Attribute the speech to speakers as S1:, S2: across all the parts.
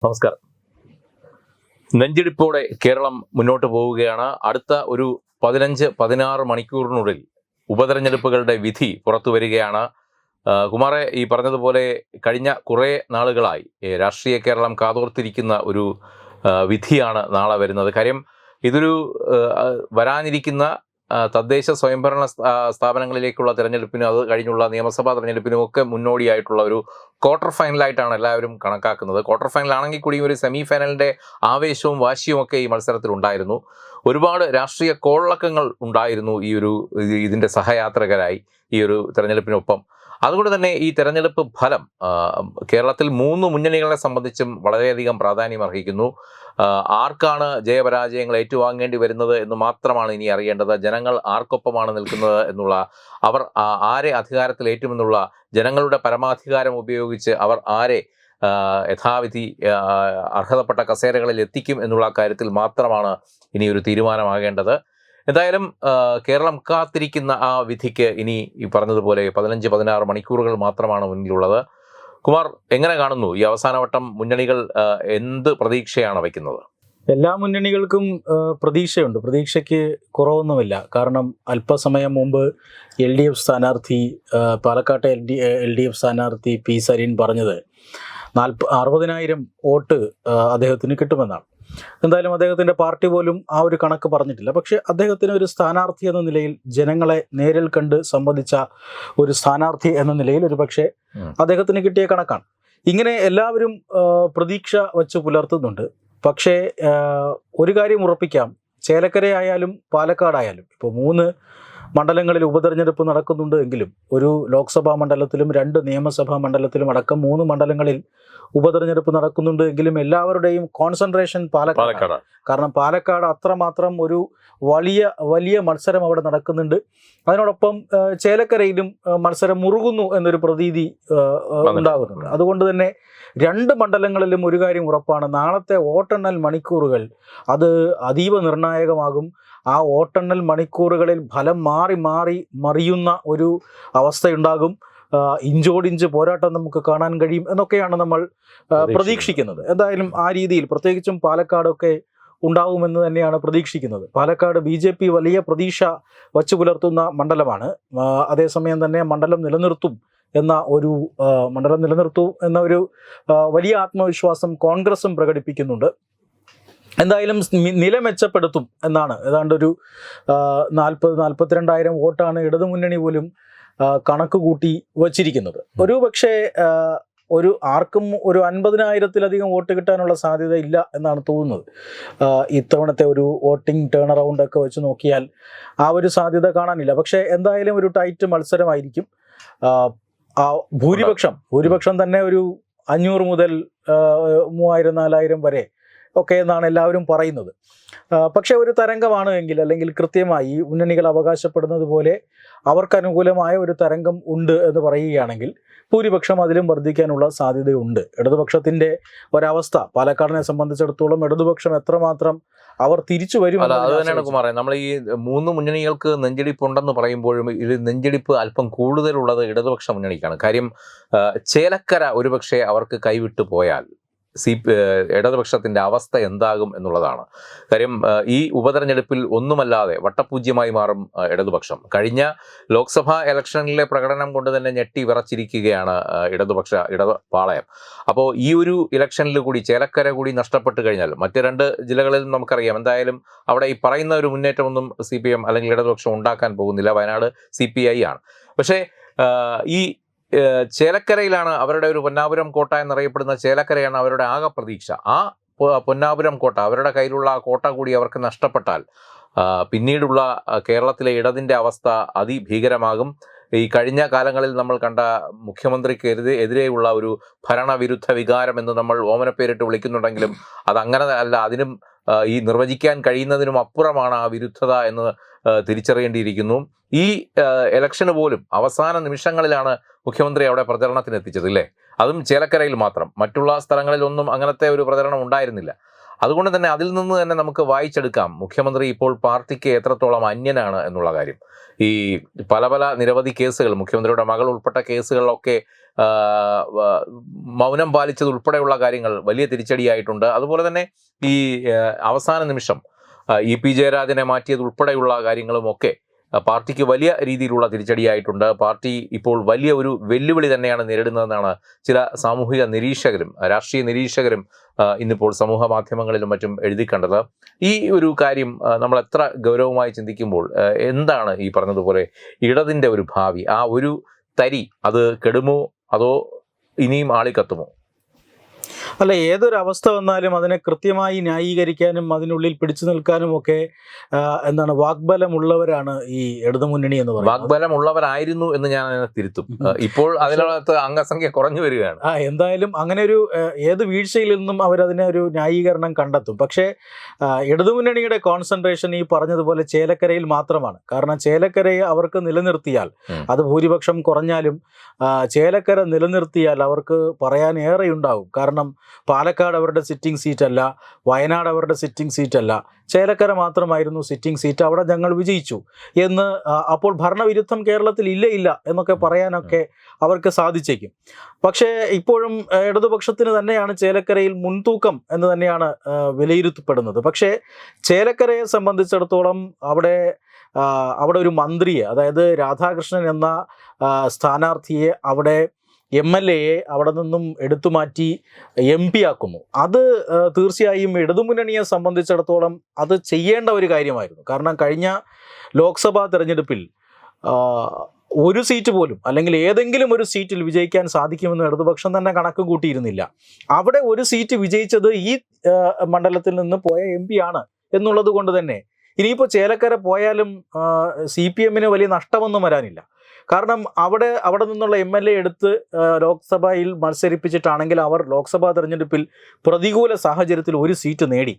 S1: നമസ്കാരം. നെഞ്ചിടിപ്പോടെ കേരളം മുന്നോട്ട് പോവുകയാണ്. അടുത്ത ഒരു 15-16 മണിക്കൂറിനുള്ളിൽ ഉപതെരഞ്ഞെടുപ്പുകളുടെ വിധി പുറത്തു വരികയാണ്. കുമാറെ, ഈ പറഞ്ഞതുപോലെ കഴിഞ്ഞ കുറേ നാളുകളായി രാഷ്ട്രീയ കേരളം കാതോർത്തിരിക്കുന്ന ഒരു വിധിയാണ് നാളെ വരുന്നത്. കാര്യം ഇതൊരു വരാനിരിക്കുന്ന തദ്ദേശ സ്വയംഭരണ സ്ഥാപനങ്ങളിലേക്കുള്ള തെരഞ്ഞെടുപ്പിനും അത് കഴിഞ്ഞുള്ള നിയമസഭാ തെരഞ്ഞെടുപ്പിനും ഒക്കെ മുന്നോടിയായിട്ടുള്ള ഒരു ക്വാർട്ടർ ഫൈനലായിട്ടാണ് എല്ലാവരും കണക്കാക്കുന്നത്. ക്വാർട്ടർ ഫൈനൽ ആണെങ്കിൽ കൂടിയും ഒരു സെമി ഫൈനലിൻ്റെ ആവേശവും വാശിയും ഒക്കെ ഈ മത്സരത്തിൽ ഉണ്ടായിരുന്നു. ഒരുപാട് രാഷ്ട്രീയ കോളക്കങ്ങൾ ഉണ്ടായിരുന്നു ഇതിൻ്റെ സഹയാത്രികരായി ഈ ഒരു തെരഞ്ഞെടുപ്പിനൊപ്പം. അതുകൊണ്ട് തന്നെ ഈ തെരഞ്ഞെടുപ്പ് ഫലം കേരളത്തിൽ 3 മുന്നണികളെ സംബന്ധിച്ചും വളരെയധികം പ്രാധാന്യം അർഹിക്കുന്നു. ആർക്കാണ് ജയപരാജയങ്ങൾ ഏറ്റുവാങ്ങേണ്ടി വരുന്നത് എന്ന് മാത്രമാണ് ഇനി അറിയേണ്ടത്. ജനങ്ങൾ ആർക്കൊപ്പമാണ് നിൽക്കുന്നത് എന്നുള്ള, അവർ ആരെ അധികാരത്തിലേറ്റുമെന്നുള്ള ജനങ്ങളുടെ പരമാധികാരം ഉപയോഗിച്ച് അവർ ആരെ യഥാവിധി അർഹതപ്പെട്ട കസേരകളിൽ എത്തിക്കും എന്നുള്ള കാര്യത്തിൽ മാത്രമാണ് ഇനി ഒരു തീരുമാനമാകേണ്ടത്. എന്തായാലും കേരളം കാത്തിരിക്കുന്ന ആ വിധിക്ക് ഇനി ഈ പറഞ്ഞതുപോലെ 15-16 മണിക്കൂറുകൾ മാത്രമാണ് മുന്നിലുള്ളത്. കുമാർ, എങ്ങനെ കാണുന്നു ഈ അവസാനവട്ടം മുന്നണികൾ എന്ത് പ്രതീക്ഷയാണ് വയ്ക്കുന്നത്?
S2: എല്ലാ മുന്നണികൾക്കും പ്രതീക്ഷയുണ്ട്. പ്രതീക്ഷയ്ക്ക് കുറവൊന്നുമില്ല. കാരണം അല്പസമയം മുമ്പ് LDF സ്ഥാനാർത്ഥി, പാലക്കാട്ടെ LDF സ്ഥാനാർത്ഥി പി സരീൻ പറഞ്ഞത് 60,000 വോട്ട് അദ്ദേഹത്തിന് കിട്ടുമെന്നാണ്. എന്തായാലും അദ്ദേഹത്തിൻ്റെ പാർട്ടി പോലും ആ ഒരു കണക്ക് പറഞ്ഞിട്ടില്ല. പക്ഷേ അദ്ദേഹത്തിന് ഒരു സ്ഥാനാർത്ഥി എന്ന നിലയിൽ, ജനങ്ങളെ നേരിൽ കണ്ട് സംവദിച്ച ഒരു സ്ഥാനാർത്ഥി എന്ന നിലയിൽ ഒരു പക്ഷേ അദ്ദേഹത്തിന് കിട്ടിയ കണക്കാണ്. ഇങ്ങനെ എല്ലാവരും പ്രതീക്ഷ വച്ച് പുലർത്തുന്നുണ്ട്. പക്ഷേ ഒരു കാര്യം ഉറപ്പിക്കാം, ചേലക്കരയായാലും പാലക്കാടായാലും ഇപ്പോൾ 3 മണ്ഡലങ്ങളിൽ ഉപതെരഞ്ഞെടുപ്പ് നടക്കുന്നുണ്ട് എങ്കിലും ഒരു ലോക്സഭാ മണ്ഡലത്തിലും 2 നിയമസഭാ മണ്ഡലത്തിലും അടക്കം 3 മണ്ഡലങ്ങളിൽ ഉപതെരഞ്ഞെടുപ്പ് നടക്കുന്നുണ്ട് എങ്കിലും എല്ലാവരുടെയും കോൺസെൻട്രേഷൻ പാലക്കാട്. കാരണം പാലക്കാട് അത്രമാത്രം ഒരു വലിയ മത്സരം അവിടെ നടക്കുന്നുണ്ട്. അതിനോടൊപ്പം ചേലക്കരയിലും മത്സരം മുറുകുന്നു എന്നൊരു പ്രതീതി ഉണ്ടാകുന്നുണ്ട്. അതുകൊണ്ട് തന്നെ 2 മണ്ഡലങ്ങളിലും ഒരു കാര്യം ഉറപ്പാണ്, നാളത്തെ വോട്ടെണ്ണൽ മണിക്കൂറുകൾ അത് അതീവ നിർണായകമാകും. ആ വോട്ടെണ്ണൽ മണിക്കൂറുകളിൽ ഫലം മറിയുന്ന ഒരു അവസ്ഥയുണ്ടാകും. ഇഞ്ചോടിഞ്ച് പോരാട്ടം നമുക്ക് കാണാൻ കഴിയും എന്നൊക്കെയാണ് നമ്മൾ പ്രതീക്ഷിക്കുന്നത്. എന്തായാലും ആ രീതിയിൽ പ്രത്യേകിച്ചും പാലക്കാടൊക്കെ ഉണ്ടാവുമെന്ന് തന്നെയാണ് പ്രതീക്ഷിക്കുന്നത്. പാലക്കാട് BJP വലിയ പ്രതീക്ഷ വച്ചു പുലർത്തുന്ന മണ്ഡലമാണ്. അതേസമയം തന്നെ മണ്ഡലം നിലനിർത്തും എന്ന ഒരു വലിയ ആത്മവിശ്വാസം കോൺഗ്രസും പ്രകടിപ്പിക്കുന്നുണ്ട്. എന്തായാലും നില മെച്ചപ്പെടുത്തും എന്നാണ് ഏതാണ്ട് ഒരു 42,000 വോട്ടാണ് ഇടതുമുന്നണി പോലും കണക്ക് കൂട്ടി വച്ചിരിക്കുന്നത്. ഒരു പക്ഷേ ആർക്കും ഒരു 50,000-ലധികം വോട്ട് കിട്ടാനുള്ള സാധ്യത ഇല്ല എന്നാണ് തോന്നുന്നത്. ഇത്തവണത്തെ ഒരു വോട്ടിംഗ് ടേൺ അറൗണ്ട് ഒക്കെ വെച്ച് നോക്കിയാൽ ആ ഒരു സാധ്യത കാണാനില്ല. പക്ഷേ എന്തായാലും ഒരു ടൈറ്റ് മത്സരമായിരിക്കും. ഭൂരിപക്ഷം തന്നെ ഒരു 500 മുതൽ 3,000-4,000 വരെ ഒക്കെ എന്നാണ് എല്ലാവരും പറയുന്നത്. പക്ഷേ ഒരു തരംഗമാണ് എങ്കിൽ, അല്ലെങ്കിൽ കൃത്യമായി മുന്നണികൾ അവകാശപ്പെടുന്നത് പോലെ അവർക്ക് അനുകൂലമായ ഒരു തരംഗം ഉണ്ട് എന്ന് പറയുകയാണെങ്കിൽ ഭൂരിപക്ഷം അതിലും വർദ്ധിക്കാനുള്ള സാധ്യതയുണ്ട്. ഇടതുപക്ഷത്തിൻ്റെ ഒരവസ്ഥ പാലക്കാടിനെ സംബന്ധിച്ചിടത്തോളം ഇടതുപക്ഷം എത്രമാത്രം അവർ തിരിച്ചു വരും.
S1: അത് തന്നെയാണ് കുമാറേ, നമ്മൾ ഈ 3 മുന്നണികൾക്ക് നെഞ്ചിടിപ്പ് ഉണ്ടെന്ന് പറയുമ്പോഴും ഇത് നെഞ്ചിടിപ്പ് അല്പം കൂടുതലുള്ളത് ഇടതുപക്ഷ മുന്നണിക്കാണ്. കാര്യം ചേലക്കര ഒരുപക്ഷെ അവർക്ക് കൈവിട്ടു പോയാൽ ഇടതുപക്ഷത്തിൻ്റെ അവസ്ഥ എന്താകും എന്നുള്ളതാണ്. കാര്യം ഈ ഉപതെരഞ്ഞെടുപ്പിൽ ഒന്നുമല്ലാതെ വട്ടപൂജ്യമായി മാറും ഇടതുപക്ഷം. കഴിഞ്ഞ ലോക്സഭാ ഇലക്ഷനിലെ പ്രകടനം കൊണ്ട് തന്നെ ഞെട്ടി വിറച്ചിരിക്കുകയാണ് ഇടതുപാളയം. അപ്പോൾ ഈ ഒരു ഇലക്ഷനിൽ കൂടി ചേലക്കര കൂടി നഷ്ടപ്പെട്ട് കഴിഞ്ഞാൽ മറ്റ് 2 ജില്ലകളിലും നമുക്കറിയാം എന്തായാലും അവിടെ ഈ പറയുന്ന ഒരു മുന്നേറ്റമൊന്നും CPM അല്ലെങ്കിൽ ഇടതുപക്ഷം ഉണ്ടാക്കാൻ പോകുന്നില്ല. വയനാട് CPI ആണ്. പക്ഷേ ഈ ചേലക്കരയിലാണ് അവരുടെ ഒരു പൊന്നാപുരം കോട്ട എന്നറിയപ്പെടുന്ന ചേലക്കരയാണ് അവരുടെ ആകെ പ്രതീക്ഷ. ആ പൊന്നാപുരം കോട്ട, അവരുടെ കയ്യിലുള്ള ആ കോട്ട കൂടി അവർക്ക് നഷ്ടപ്പെട്ടാൽ പിന്നീടുള്ള കേരളത്തിലെ ഇടതിൻ്റെ അവസ്ഥ അതിഭീകരമാകും. ഈ കഴിഞ്ഞ കാലങ്ങളിൽ നമ്മൾ കണ്ട മുഖ്യമന്ത്രിക്ക് എതിരെയുള്ള ഒരു ഭരണവിരുദ്ധ വികാരം എന്ന് നമ്മൾ ഓമനപ്പേരിട്ട് വിളിക്കുന്നുണ്ടെങ്കിലും അതങ്ങനെ അല്ല. അതിനും ഈ നിർവചിക്കാൻ കഴിയുന്നതിനും അപ്പുറമാണ് ആ വിരുദ്ധത എന്ന് തിരിച്ചറിയേണ്ടിയിരിക്കുന്നു. ഈ ഇലക്ഷന് പോലും അവസാന നിമിഷങ്ങളിലാണ് മുഖ്യമന്ത്രി അവിടെ പ്രചരണത്തിന് എത്തിച്ചത്, ഇല്ലേ? അതും ചേലക്കരയിൽ മാത്രം. മറ്റുള്ള സ്ഥലങ്ങളിലൊന്നും അങ്ങനത്തെ ഒരു പ്രചരണം ഉണ്ടായിരുന്നില്ല. അതുകൊണ്ട് തന്നെ അതിൽ നിന്ന് തന്നെ നമുക്ക് വായിച്ചെടുക്കാം മുഖ്യമന്ത്രി ഇപ്പോൾ പാർട്ടിക്ക് എത്രത്തോളം അന്യനാണ് എന്നുള്ള കാര്യം. ഈ പല നിരവധി കേസുകൾ, മുഖ്യമന്ത്രിയുടെ മകൾ ഉൾപ്പെട്ട കേസുകളിലൊക്കെ മൗനം പാലിച്ചത് ഉൾപ്പെടെയുള്ള കാര്യങ്ങൾ വലിയ തിരിച്ചടിയായിട്ടുണ്ട്. അതുപോലെ തന്നെ ഈ അവസാന നിമിഷം ഇ.പി. ജയരാജനെ മാറ്റിയത് ഉൾപ്പെടെയുള്ള കാര്യങ്ങളുമൊക്കെ പാർട്ടിക്ക് വലിയ രീതിയിലുള്ള തിരിച്ചടിയായിട്ടുണ്ട്. പാർട്ടി ഇപ്പോൾ വലിയ ഒരു വെല്ലുവിളി തന്നെയാണ് നേരിടുന്നതെന്നാണ് ചില സാമൂഹിക നിരീക്ഷകരും രാഷ്ട്രീയ നിരീക്ഷകരും ഇന്നിപ്പോൾ സമൂഹ മാധ്യമങ്ങളിലും മറ്റും എഴുതി കണ്ടത്. ഈ ഒരു കാര്യം നമ്മൾ എത്ര ഗൗരവമായി ചിന്തിക്കുമ്പോൾ എന്താണ് ഈ പറഞ്ഞതുപോലെ ഇടതിൻ്റെ ഒരു ഭാവി? ആ ഒരു തരി അത് കെടുമോ അതോ ഇനിയും ആളിക്കത്തുമോ?
S2: അല്ല, ഏതൊരവസ്ഥ വന്നാലും അതിനെ കൃത്യമായി ന്യായീകരിക്കാനും അതിനുള്ളിൽ പിടിച്ചു നിൽക്കാനും ഒക്കെ എന്താണ് വാഗ്ബലമുള്ളവരാണ് ഈ ഇടതുമുന്നണി എന്ന് പറയുന്നത്.
S1: വാഗ്ബലമുള്ളവരായിരുന്നു എന്ന് ഞാൻ അതിനെ തിരുത്തും. ഇപ്പോൾ അതിനകത്ത് അംഗസംഖ്യ കുറഞ്ഞു വരികയാണ്.
S2: എന്തായാലും അങ്ങനെ ഒരു ഏത് വീഴ്ചയിൽ നിന്നും അവരതിനെ ഒരു ന്യായീകരണം കണ്ടെത്തും. പക്ഷേ ഇടതുമുന്നണിയുടെ കോൺസെൻട്രേഷൻ ഈ പറഞ്ഞതുപോലെ ചേലക്കരയിൽ മാത്രമാണ്. കാരണം ചേലക്കരയെ അവർക്ക് നിലനിർത്തിയാൽ, അത് ഭൂരിപക്ഷം കുറഞ്ഞാലും ചേലക്കര നിലനിർത്തിയാൽ അവർക്ക് പറയാൻ ഏറെയുണ്ടാവും. കാരണം പാലക്കാട് അവരുടെ സിറ്റിംഗ് സീറ്റല്ല, വയനാട് അവരുടെ സിറ്റിംഗ് സീറ്റല്ല, ചേലക്കര മാത്രമായിരുന്നു സിറ്റിംഗ് സീറ്റ്, അവിടെ ഞങ്ങൾ വിജയിച്ചു എന്ന്. അപ്പോൾ ഭരണവിരുദ്ധം കേരളത്തിൽ ഇല്ല എന്നൊക്കെ പറയാനൊക്കെ അവർക്ക് സാധിച്ചേക്കും. പക്ഷേ ഇപ്പോഴും ഇടതുപക്ഷത്തിന് തന്നെയാണ് ചേലക്കരയിൽ മുൻതൂക്കം എന്ന് തന്നെയാണ് വിലയിരുത്തപ്പെടുന്നത്. പക്ഷേ ചേലക്കരയെ സംബന്ധിച്ചിടത്തോളം അവിടെ ഒരു മന്ത്രിയെ, അതായത് രാധാകൃഷ്ണൻ എന്ന സ്ഥാനാർത്ഥിയെ അവിടെ MLA അവിടെ നിന്നും എടുത്തുമാറ്റി MP ആക്കുന്നു. അത് തീർച്ചയായും ഇടതുമുന്നണിയെ സംബന്ധിച്ചിടത്തോളം അത് ചെയ്യേണ്ട ഒരു കാര്യമായിരുന്നു. കാരണം കഴിഞ്ഞ ലോക്സഭാ തെരഞ്ഞെടുപ്പിൽ ഒരു സീറ്റ് പോലും, അല്ലെങ്കിൽ ഏതെങ്കിലും ഒരു സീറ്റിൽ വിജയിക്കാൻ സാധിക്കുമെന്ന് ഇടതുപക്ഷം തന്നെ കണക്ക് കൂട്ടിയിരുന്നില്ല. അവിടെ ഒരു സീറ്റ് വിജയിച്ചത് ഈ മണ്ഡലത്തിൽ നിന്ന് പോയ MP ആണ് എന്നുള്ളത് കൊണ്ട് തന്നെ ഇനിയിപ്പോൾ ചേലക്കര പോയാലും CPM വലിയ നഷ്ടമൊന്നും വരാനില്ല. കാരണം അവിടെ നിന്നുള്ള MLA എടുത്ത് ലോക്സഭയിൽ മത്സരിപ്പിച്ചിട്ടാണെങ്കിൽ അവർ ലോക്സഭാ തെരഞ്ഞെടുപ്പിൽ പ്രതികൂല സാഹചര്യത്തിൽ ഒരു സീറ്റ് നേടി.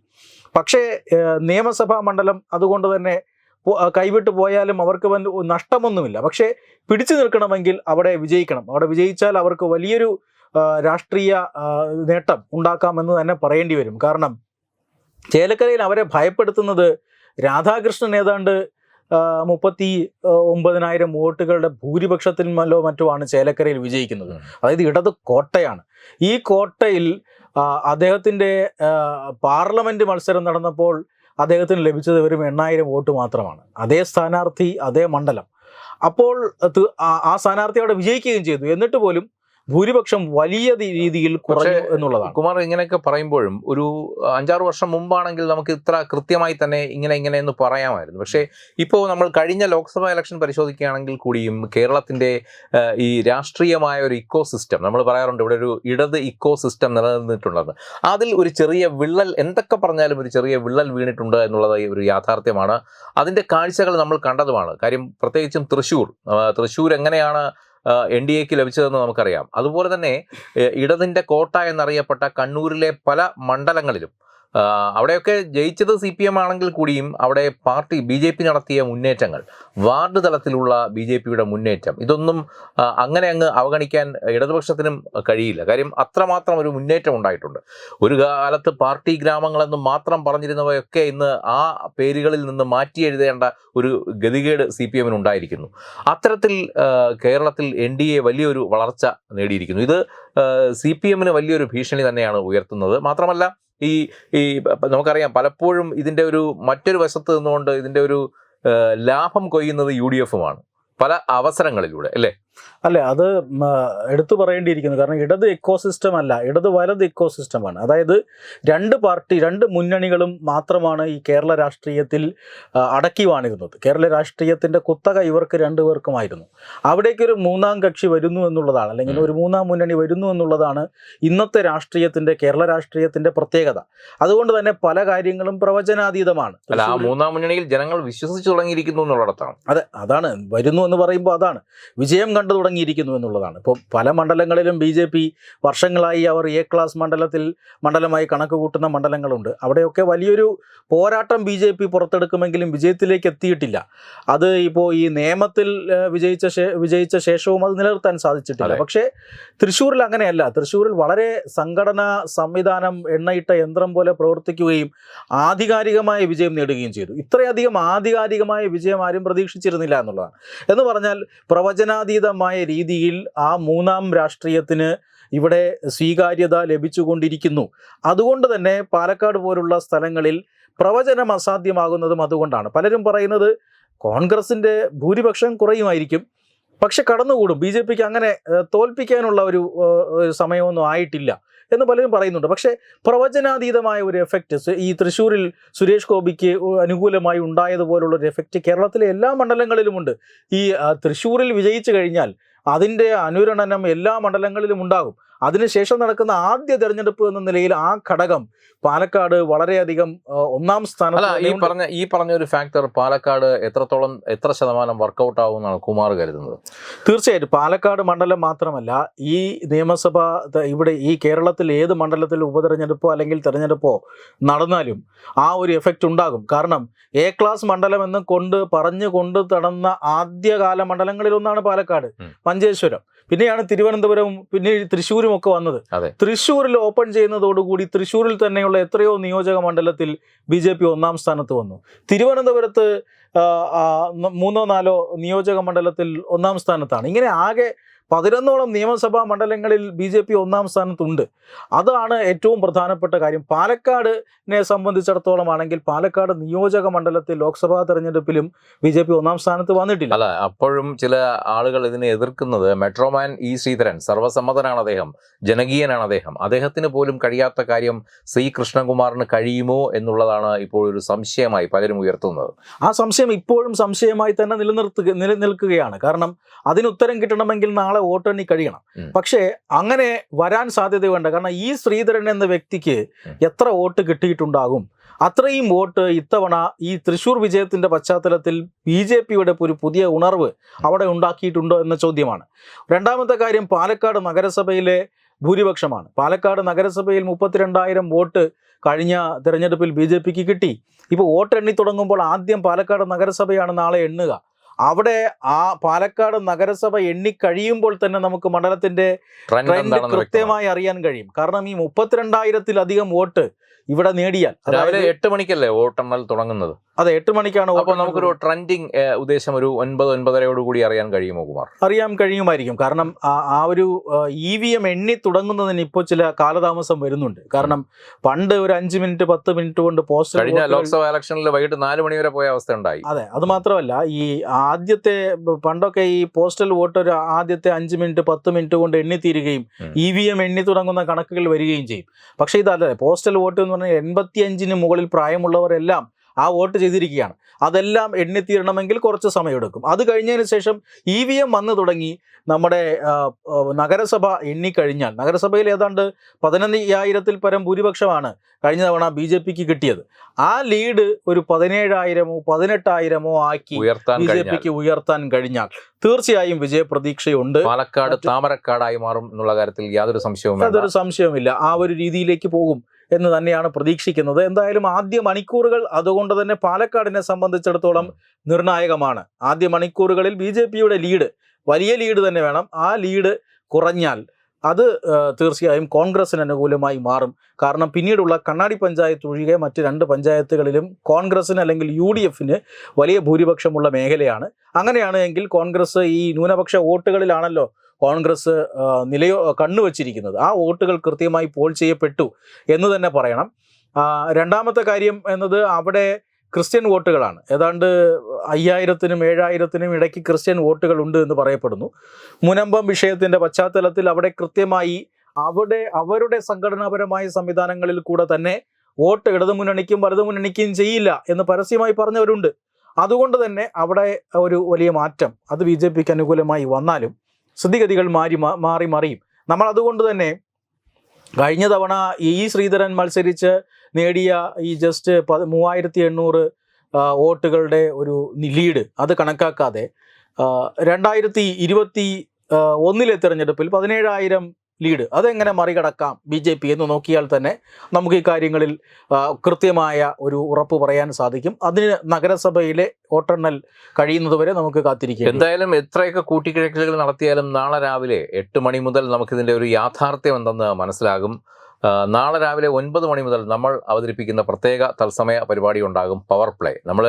S2: പക്ഷേ നിയമസഭാ മണ്ഡലം അതുകൊണ്ട് തന്നെ കൈവിട്ട് പോയാലും അവർക്ക് നഷ്ടമൊന്നുമില്ല. പക്ഷേ പിടിച്ചു നിൽക്കണമെങ്കിൽ അവിടെ വിജയിക്കണം. അവിടെ വിജയിച്ചാൽ അവർക്ക് വലിയൊരു രാഷ്ട്രീയ നേട്ടം ഉണ്ടാക്കാമെന്ന് തന്നെ പറയേണ്ടി വരും. കാരണം ചേലക്കരയിൽ അവരെ ഭയപ്പെടുത്തുന്നത് രാധാകൃഷ്ണൻ ഏതാണ്ട് 39,000 വോട്ടുകളുടെ ഭൂരിപക്ഷത്തിൽ മറ്റുമാണ് ചേലക്കരയിൽ വിജയിക്കുന്നത്. അതായത് ഇടത് കോട്ടയാണ്. ഈ കോട്ടയിൽ അദ്ദേഹത്തിൻ്റെ പാർലമെൻറ്റ് മത്സരം നടന്നപ്പോൾ അദ്ദേഹത്തിന് ലഭിച്ചത് വെറും 8,000 വോട്ട് മാത്രമാണ്. അതേ സ്ഥാനാർത്ഥി, അതേ മണ്ഡലം. അപ്പോൾ ആ സ്ഥാനാർത്ഥി അവിടെ വിജയിക്കുകയും ചെയ്തു. എന്നിട്ട് പോലും ഭൂരിപക്ഷം വലിയ രീതിയിൽ കുറഞ്ഞു എന്നുള്ളതാണ്.
S1: കുമാർ, ഇങ്ങനെയൊക്കെ പറയുമ്പോഴും ഒരു 5-6 വർഷം മുമ്പാണെങ്കിൽ നമുക്ക് ഇത്ര കൃത്യമായി തന്നെ ഇങ്ങനെ എന്ന് പറയാമായിരുന്നു. പക്ഷേ ഇപ്പോൾ നമ്മൾ കഴിഞ്ഞ ലോക്സഭാ ഇലക്ഷൻ പരിശോധിക്കുകയാണെങ്കിൽ കൂടിയും കേരളത്തിൻ്റെ ഈ രാഷ്ട്രീയമായ ഒരു ഇക്കോ സിസ്റ്റം, നമ്മൾ പറയാറുണ്ട് ഇവിടെ ഒരു ഇടത് ഇക്കോ സിസ്റ്റം നിലനിന്നിട്ടുണ്ടെന്ന്. അതിൽ ഒരു ചെറിയ വിള്ളൽ, എന്തൊക്കെ പറഞ്ഞാലും ഒരു ചെറിയ വിള്ളൽ വീണിട്ടുണ്ട് എന്നുള്ളത് ഒരു യാഥാർത്ഥ്യമാണ്. അതിൻ്റെ കാഴ്ചകൾ നമ്മൾ കണ്ടതുമാണ്. കാര്യം പ്രത്യേകിച്ചും തൃശ്ശൂർ എങ്ങനെയാണ് NDAക്ക് ലഭിച്ചതെന്ന് നമുക്കറിയാം. അതുപോലെ തന്നെ ഇടതിൻ്റെ കോട്ട എന്നറിയപ്പെട്ട കണ്ണൂരിലെ പല മണ്ഡലങ്ങളിലും അവിടെയൊക്കെ ജയിച്ചത് CPM ആണെങ്കിൽ കൂടിയും അവിടെ പാർട്ടി BJP നടത്തിയ മുന്നേറ്റങ്ങൾ, വാർഡ് തലത്തിലുള്ള BJPയുടെ മുന്നേറ്റം, ഇതൊന്നും അങ്ങനെ അങ്ങ് അവഗണിക്കാൻ ഇടതുപക്ഷത്തിനും കഴിയില്ല. കാര്യം അത്രമാത്രം ഒരു മുന്നേറ്റം ഉണ്ടായിട്ടുണ്ട്. ഒരു കാലത്ത് പാർട്ടി ഗ്രാമങ്ങളെന്ന് മാത്രം പറഞ്ഞിരുന്നവയൊക്കെ ഇന്ന് ആ പേരുകളിൽ നിന്ന് മാറ്റി എഴുതേണ്ട ഒരു ഗതികേട് CPM ഉണ്ടായിരിക്കുന്നു. അത്തരത്തിൽ കേരളത്തിൽ NDA വലിയൊരു വളർച്ച നേടിയിരിക്കുന്നു. ഇത് CPM വലിയൊരു ഭീഷണി തന്നെയാണ് ഉയർത്തുന്നത്. മാത്രമല്ല ഈ നമുക്കറിയാം പലപ്പോഴും ഇതിൻ്റെ ഒരു മറ്റൊരു വശത്ത് നിന്നുകൊണ്ട് ഇതിൻ്റെ ഒരു ലാഭം കൊയ്യുന്നത് UDFുമാണ് പല അവസരങ്ങളിലൂടെ, അല്ലേ?
S2: അല്ലേ, അത് എടുത്തു പറയേണ്ടിയിരിക്കുന്നു. കാരണം ഇടത് ഇക്കോസിസ്റ്റം അല്ല, ഇടത് വലത് ഇക്കോസിസ്റ്റമാണ്. അതായത് രണ്ട് മുന്നണികളും മാത്രമാണ് ഈ കേരള രാഷ്ട്രീയത്തിൽ അടക്കി വാണിരുന്നത്. കേരള രാഷ്ട്രീയത്തിൻ്റെ കുത്തക ഇവർക്ക് രണ്ടുപേർക്കുമായിരുന്നു. അവിടേക്കൊരു മൂന്നാം കക്ഷി വരുന്നു എന്നുള്ളതാണ്, അല്ലെങ്കിൽ ഒരു മൂന്നാം മുന്നണി വരുന്നു എന്നുള്ളതാണ് ഇന്നത്തെ കേരള രാഷ്ട്രീയത്തിൻ്റെ പ്രത്യേകത. അതുകൊണ്ട് തന്നെ പല കാര്യങ്ങളും പ്രവചനാതീതമാണ്.
S1: അല്ല, ആ മൂന്നാം മുന്നണിയിൽ ജനങ്ങൾ വിശ്വസിച്ചു തുടങ്ങിയിരിക്കുന്നു എന്നുള്ളിടത്താണ്.
S2: അതാണ് വരുന്നു എന്ന് പറയുമ്പോൾ അതാണ് വിജയം കണ്ടു കണ്ടു തുടങ്ങിയിരിക്കുന്നു എന്നുള്ളതാണ്. ഇപ്പോൾ പല മണ്ഡലങ്ങളിലും BJP വർഷങ്ങളായി അവർ A ക്ലാസ് മണ്ഡലമായി കണക്ക് കൂട്ടുന്ന മണ്ഡലങ്ങളുണ്ട്. അവിടെയൊക്കെ വലിയൊരു പോരാട്ടം BJP പുറത്തെടുക്കുമെങ്കിലും വിജയത്തിലേക്ക് എത്തിയിട്ടില്ല. അത് ഇപ്പോൾ ഈ നിയമത്തിൽ വിജയിച്ച ശേഷവും അത് നിലനിർത്താൻ സാധിച്ചിട്ടില്ല. പക്ഷേ തൃശ്ശൂരിൽ അങ്ങനെയല്ല. തൃശ്ശൂരിൽ വളരെ സംഘടനാ സംവിധാനം എണ്ണയിട്ട യന്ത്രം പോലെ പ്രവർത്തിക്കുകയും ആധികാരികമായ വിജയം നേടുകയും ചെയ്തു. ഇത്രയധികം ആധികാരികമായ വിജയം ആരും പ്രതീക്ഷിച്ചിരുന്നില്ല എന്നുള്ളതാണ്. എന്ന് പറഞ്ഞാൽ പ്രവചനാതീതമായ രീതിയിൽ ആ മൂന്നാം രാഷ്ട്രീയത്തിന് ഇവിടെ സ്വീകാര്യത ലഭിച്ചുകൊണ്ടിരിക്കുന്നു. അതുകൊണ്ട് തന്നെ പാലക്കാട് പോലുള്ള സ്ഥലങ്ങളിൽ പ്രവചനം അസാധ്യമാകുന്നതും അതുകൊണ്ടാണ്. പലരും പറയുന്നത് കോൺഗ്രസിൻ്റെ ഭൂരിപക്ഷം കുറയുമായിരിക്കും, പക്ഷെ കടന്നുകൂടും. BJPക്ക് അങ്ങനെ തോൽപ്പിക്കാനുള്ള ഒരു സമയമൊന്നും ആയിട്ടില്ല എന്ന് പലരും പറയുന്നുണ്ട്. പക്ഷേ പ്രവചനാതീതമായ ഒരു എഫക്റ്റ് ഈ തൃശ്ശൂരിൽ സുരേഷ് ഗോപിക്ക് അനുകൂലമായി ഉണ്ടായതുപോലുള്ളൊരു എഫക്റ്റ് കേരളത്തിലെ എല്ലാ മണ്ഡലങ്ങളിലുമുണ്ട്. ഈ തൃശ്ശൂരിൽ വിജയിച്ചു കഴിഞ്ഞാൽ അതിൻ്റെ അനുരണനം എല്ലാ മണ്ഡലങ്ങളിലും ഉണ്ടാകും. അതിനുശേഷം നടക്കുന്ന ആദ്യ തെരഞ്ഞെടുപ്പ് എന്ന നിലയിൽ ആ ഘടകം പാലക്കാട് വളരെയധികം ഒന്നാം സ്ഥാനത്ത്.
S1: ഈ പറഞ്ഞ ഒരു ഫാക്ടർ പാലക്കാട് എത്ര ശതമാനം വർക്കൗട്ട് ആവുമെന്നാണ് കുമാർ കരുതുന്നത്?
S2: തീർച്ചയായിട്ടും പാലക്കാട് മണ്ഡലം മാത്രമല്ല, ഈ നിയമസഭ ഇവിടെ ഈ കേരളത്തിൽ ഏത് മണ്ഡലത്തിൽ ഉപതെരഞ്ഞെടുപ്പോ അല്ലെങ്കിൽ തെരഞ്ഞെടുപ്പോ നടന്നാലും ആ ഒരു എഫക്റ്റ് ഉണ്ടാകും. കാരണം A ക്ലാസ് മണ്ഡലം എന്ന് പറഞ്ഞുകൊണ്ട് നടന്ന ആദ്യകാല മണ്ഡലങ്ങളിലൊന്നാണ് പാലക്കാട്, മഞ്ചേശ്വരം, പിന്നെയാണ് തിരുവനന്തപുരവും പിന്നെ തൃശ്ശൂരും ഒക്കെ വന്നത്. തൃശ്ശൂരിൽ ഓപ്പൺ ചെയ്യുന്നതോടുകൂടി തൃശ്ശൂരിൽ തന്നെയുള്ള എത്രയോ നിയോജക മണ്ഡലത്തിൽ BJP ഒന്നാം സ്ഥാനത്ത് വന്നു. തിരുവനന്തപുരത്ത് 3-4 നിയോജക മണ്ഡലത്തിൽ ഒന്നാം സ്ഥാനത്താണ്. ഇങ്ങനെ ആകെ 11ഓളം നിയമസഭാ മണ്ഡലങ്ങളിൽ BJP ഒന്നാം സ്ഥാനത്തുണ്ട്. അതാണ് ഏറ്റവും പ്രധാനപ്പെട്ട കാര്യം. പാലക്കാടിനെ സംബന്ധിച്ചിടത്തോളം ആണെങ്കിൽ പാലക്കാട് നിയോജക മണ്ഡലത്തിൽ ലോക്സഭാ തെരഞ്ഞെടുപ്പിലും BJP ഒന്നാം സ്ഥാനത്ത് വന്നിട്ടില്ല.
S1: അല്ല, അപ്പോഴും ചില ആളുകൾ ഇതിനെ എതിർക്കുന്നത് മെട്രോമാൻ E ശ്രീധരൻ സർവ്വസമ്മതനാണ്, അദ്ദേഹം ജനകീയനാണ്, അദ്ദേഹത്തിന് പോലും കഴിയാത്ത കാര്യം C കൃഷ്ണകുമാറിന് കഴിയുമോ എന്നുള്ളതാണ് ഇപ്പോൾ ഒരു സംശയമായി പലരും ഉയർത്തുന്നത്. ആ
S2: സംശയം ഇപ്പോഴും സംശയമായി തന്നെ നിലനിൽക്കുകയാണ്. കാരണം അതിന് ഉത്തരം കിട്ടണമെങ്കിൽ നാളെ വോട്ടെണ്ണി കഴിയണം. പക്ഷേ അങ്ങനെ വരാൻ സാധ്യതയുണ്ട്. കാരണം E ശ്രീധരൻ എന്ന വ്യക്തിക്ക് എത്ര വോട്ട് കിട്ടിയിട്ടുണ്ടാകും? അത്രയും വോട്ട് ഇത്തവണ ഈ തൃശ്ശൂർ വിജയത്തിൻ്റെ പശ്ചാത്തലത്തിൽ BJPയുടെ ഒരു പുതിയ ഉണർവ് അവിടെ ഉണ്ടാക്കിയിട്ടുണ്ടോ എന്ന ചോദ്യമാണ്. രണ്ടാമത്തെ കാര്യം പാലക്കാട് നഗരസഭയിലെ ഭൂരിപക്ഷമാണ്. പാലക്കാട് നഗരസഭയിൽ 32,000 വോട്ട് കഴിഞ്ഞ തെരഞ്ഞെടുപ്പിൽ BJPക്ക് കിട്ടി. ഇപ്പോൾ വോട്ട് എണ്ണി തുടങ്ങുമ്പോൾ ആദ്യം പാലക്കാട് നഗരസഭയാണ് നാളെ എണ്ണുക. അവിടെ ആ പാലക്കാട് നഗരസഭ എണ്ണിക്കഴിയുമ്പോൾ തന്നെ നമുക്ക് മണ്ഡലത്തിൻ്റെ ട്രെൻഡ് കൃത്യമായി അറിയാൻ കഴിയും. കാരണം ഈ 32,000-ലധികം വോട്ട് ഇവിടെ നേടിയാൽ
S1: രാവിലെ 8 മണിക്കല്ലേ വോട്ടെണ്ണൽ തുടങ്ങുന്നത്?
S2: അതെ, 8 മണിക്കാണ്.
S1: അപ്പോൾ നമുക്കൊരു ട്രെൻഡിങ് ഉദ്ദേശം ഒരു 9-9:30 കൂടി അറിയാൻ കഴിയുമോ കുമാർ?
S2: അറിയാൻ കഴിയുമായിരിക്കും. കാരണം ആ ഒരു EVM എണ്ണി തുടങ്ങുന്നതിന് ഇപ്പോൾ ചില കാലതാമസം വരുന്നുണ്ട്. കാരണം പണ്ട് ഒരു 5 മിനിറ്റ് 10 മിനിറ്റ് കൊണ്ട് പോസ്റ്റൽ
S1: കഴിഞ്ഞ ലോക്സഭാ ഇലക്ഷനിൽ വൈകിട്ട് 4 മണി വരെ പോയ അവസ്ഥ ഉണ്ടായി.
S2: അതെ, അത് മാത്രമല്ല ഈ പണ്ടൊക്കെ ഈ പോസ്റ്റൽ വോട്ട് ഒരു ആദ്യത്തെ 5 മിനിറ്റ് 10 മിനിറ്റ് കൊണ്ട് എണ്ണിത്തീരുകയും EVM എണ്ണി തുടങ്ങുന്ന കണക്കുകൾ വരികയും ചെയ്യും. പക്ഷേ ഇതല്ലേ, പോസ്റ്റൽ വോട്ട് എന്ന് പറഞ്ഞാൽ 85-ന് മുകളിൽ പ്രായമുള്ളവരെല്ലാം ആ വോട്ട് ചെയ്തിരിക്കുകയാണ്. അതെല്ലാം എണ്ണിത്തീരണമെങ്കിൽ കുറച്ച് സമയമെടുക്കും. അത് കഴിഞ്ഞതിന് ശേഷം EVM വന്നു തുടങ്ങി. നമ്മുടെ നഗരസഭ എണ്ണിക്കഴിഞ്ഞാൽ നഗരസഭയിൽ ഏതാണ്ട് 15,000-ൽ പരം ഭൂരിപക്ഷമാണ് കഴിഞ്ഞ തവണ BJPക്ക് കിട്ടിയത്. ആ ലീഡ് ഒരു 17,000-ഓ 18,000-ഓ ആക്കി BJPക്ക് ഉയർത്താൻ കഴിഞ്ഞാൽ തീർച്ചയായും വിജയപ്രതീക്ഷയുണ്ട്.
S1: പാലക്കാട് താമരക്കാടായി മാറും എന്നുള്ള കാര്യത്തിൽ യാതൊരു സംശയവുമില്ല.
S2: ആ ഒരു രീതിയിലേക്ക് പോകും എന്ന് തന്നെയാണ് പ്രതീക്ഷിക്കുന്നത്. എന്തായാലും ആദ്യ മണിക്കൂറുകൾ അതുകൊണ്ട് തന്നെ പാലക്കാടിനെ സംബന്ധിച്ചിടത്തോളം നിർണായകമാണ്. ആദ്യ മണിക്കൂറുകളിൽ BJPയുടെ ലീഡ്, വലിയ ലീഡ് തന്നെ വേണം. ആ ലീഡ് കുറഞ്ഞാൽ അത് തീർച്ചയായും കോൺഗ്രസിന് അനുകൂലമായി മാറും. കാരണം പിന്നീടുള്ള കണ്ണാടി പഞ്ചായത്ത് ഒഴികെ മറ്റ് 2 പഞ്ചായത്തുകളിലും കോൺഗ്രസിന് അല്ലെങ്കിൽ UDFന് വലിയ ഭൂരിപക്ഷമുള്ള മേഖലയാണ്. അങ്ങനെയാണ് എങ്കിൽ കോൺഗ്രസ് ഈ ന്യൂനപക്ഷ വോട്ടുകളിലാണല്ലോ കോൺഗ്രസ് കണ്ണുവച്ചിരിക്കുന്നത്. ആ വോട്ടുകൾ കൃത്യമായി പോൾ ചെയ്യപ്പെട്ടു എന്ന് തന്നെ പറയണം. രണ്ടാമത്തെ കാര്യം എന്നത് അവിടെ ക്രിസ്ത്യൻ വോട്ടുകളാണ്. ഏതാണ്ട് 5,000-നും 7,000-നും ഇടയ്ക്ക് ക്രിസ്ത്യൻ വോട്ടുകൾ ഉണ്ട് എന്ന് പറയപ്പെടുന്നു. മുനമ്പം വിഷയത്തിൻ്റെ പശ്ചാത്തലത്തിൽ അവിടെ കൃത്യമായി അവരുടെ സംഘടനാപരമായ സംവിധാനങ്ങളിൽ കൂടെ തന്നെ വോട്ട് ഇടതുമുന്നണിക്കും വലതുമുന്നണിക്കും ചെയ്യില്ല എന്ന് പരസ്യമായി പറഞ്ഞവരുണ്ട്. അതുകൊണ്ട് തന്നെ അവിടെ ഒരു വലിയ മാറ്റം അത് BJPക്ക് അനുകൂലമായി വന്നാലും സ്ഥിതിഗതികൾ മാറി മറിയും. നമ്മൾ അതുകൊണ്ട് തന്നെ കഴിഞ്ഞ തവണ E ശ്രീധരൻ മത്സരിച്ച് നേടിയ ഈ ജസ്റ്റ് 3,800 വോട്ടുകളുടെ ഒരു ലീഡ് അത് കണക്കാക്കാതെ 2023 ഒന്നിലെ തിരഞ്ഞെടുപ്പിൽ 17,000 ലീഡ് അതെങ്ങനെ മറികടക്കാം BJP എന്ന് നോക്കിയാൽ തന്നെ നമുക്ക് ഈ കാര്യങ്ങളിൽ കൃത്യമായ ഒരു ഉറപ്പ് പറയാൻ സാധിക്കും. അതിന് നഗരസഭയിലെ വോട്ടെണ്ണൽ കഴിയുന്നതുവരെ നമുക്ക് കാത്തിരിക്കാം.
S1: എന്തായാലും എത്രയൊക്കെ കൂട്ടിക്കിഴക്കലുകൾ നടത്തിയാലും നാളെ രാവിലെ 8 മണി മുതൽ നമുക്കിതിൻ്റെ ഒരു യാഥാർത്ഥ്യം എന്തെന്ന് മനസ്സിലാകും. നാളെ രാവിലെ 9 മണി മുതൽ നമ്മൾ അവതരിപ്പിക്കുന്ന പ്രത്യേക തത്സമയ പരിപാടി ഉണ്ടാകും, പവർ പ്ലേ. നമ്മൾ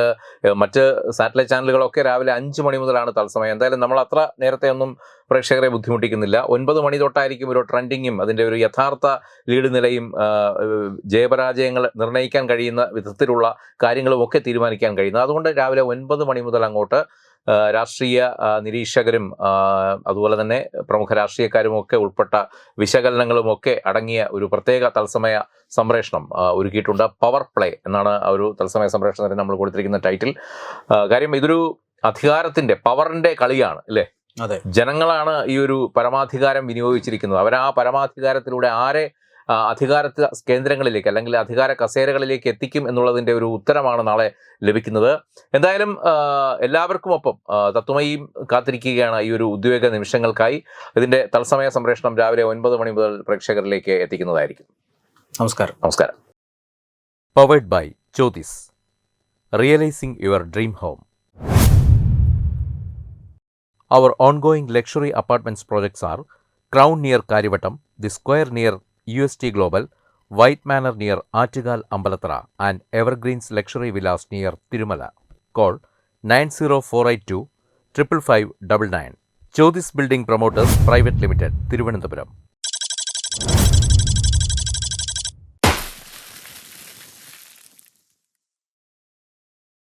S1: മറ്റ് സാറ്റലൈറ്റ് ചാനലുകളൊക്കെ രാവിലെ 5 മണി മുതലാണ് തത്സമയം. എന്തായാലും നമ്മൾ അത്ര നേരത്തെ ഒന്നും പ്രേക്ഷകരെ ബുദ്ധിമുട്ടിക്കുന്നില്ല. 9 മണി തൊട്ടായിരിക്കും ഒരു ട്രെൻഡിങ്ങും അതിൻ്റെ ഒരു യഥാർത്ഥ ലീഡ് നിലയും ജയപരാജയങ്ങൾ നിർണ്ണയിക്കാൻ കഴിയുന്ന വിധത്തിലുള്ള കാര്യങ്ങളും ഒക്കെ തീരുമാനിക്കാൻ കഴിയുന്നത്. അതുകൊണ്ട് രാവിലെ 9 മണി മുതൽ അങ്ങോട്ട് രാഷ്ട്രീയ നിരീക്ഷകരും അതുപോലെ തന്നെ പ്രമുഖ രാഷ്ട്രീയക്കാരും ഒക്കെ ഉൾപ്പെട്ട വിശകലനങ്ങളുമൊക്കെ അടങ്ങിയ ഒരു പ്രത്യേക തത്സമയ സംപ്രേഷണം ഒരുക്കിയിട്ടുണ്ട്. പവർ പ്ലേ എന്നാണ് ആ ഒരു തത്സമയ സംപ്രേഷണത്തിന് നമ്മൾ കൊടുത്തിരിക്കുന്ന ടൈറ്റിൽ. കാര്യം ഇതൊരു അധികാരത്തിൻ്റെ പവറിൻ്റെ കളിയാണ് അല്ലേ?
S2: അതെ,
S1: ജനങ്ങളാണ് ഈ ഒരു പരമാധികാരം വിനിയോഗിച്ചിരിക്കുന്നത്. അവർ ആ പരമാധികാരത്തിലൂടെ ആരെ അധികാര കേന്ദ്രങ്ങളിലേക്ക് അല്ലെങ്കിൽ അധികാര കസേരകളിലേക്ക് എത്തിക്കും എന്നുള്ളതിൻ്റെ ഒരു ഉത്തരമാണ് നാളെ ലഭിക്കുന്നത്. എന്തായാലും എല്ലാവർക്കും ഒപ്പം തത്വമയും കാത്തിരിക്കുകയാണ് ഈ ഒരു ഉദ്വേഗ നിമിഷങ്ങൾക്കായി. ഇതിൻ്റെ തത്സമയ സംപ്രേഷണം രാവിലെ 9 മണി മുതൽ പ്രേക്ഷകരിലേക്ക് എത്തിക്കുന്നതായിരിക്കും. നമസ്കാരം. Powered by Jyothis, realising your dream home. Our ongoing luxury apartments projects are Crown near Karivattam, The Square near UST Global, White Manor near Aattugal Ambalathara, and Evergreens Luxury Villas near Tirumala. Call 90482 55599. Jyothis Building Promoters Private Limited, Thiruvananthapuram.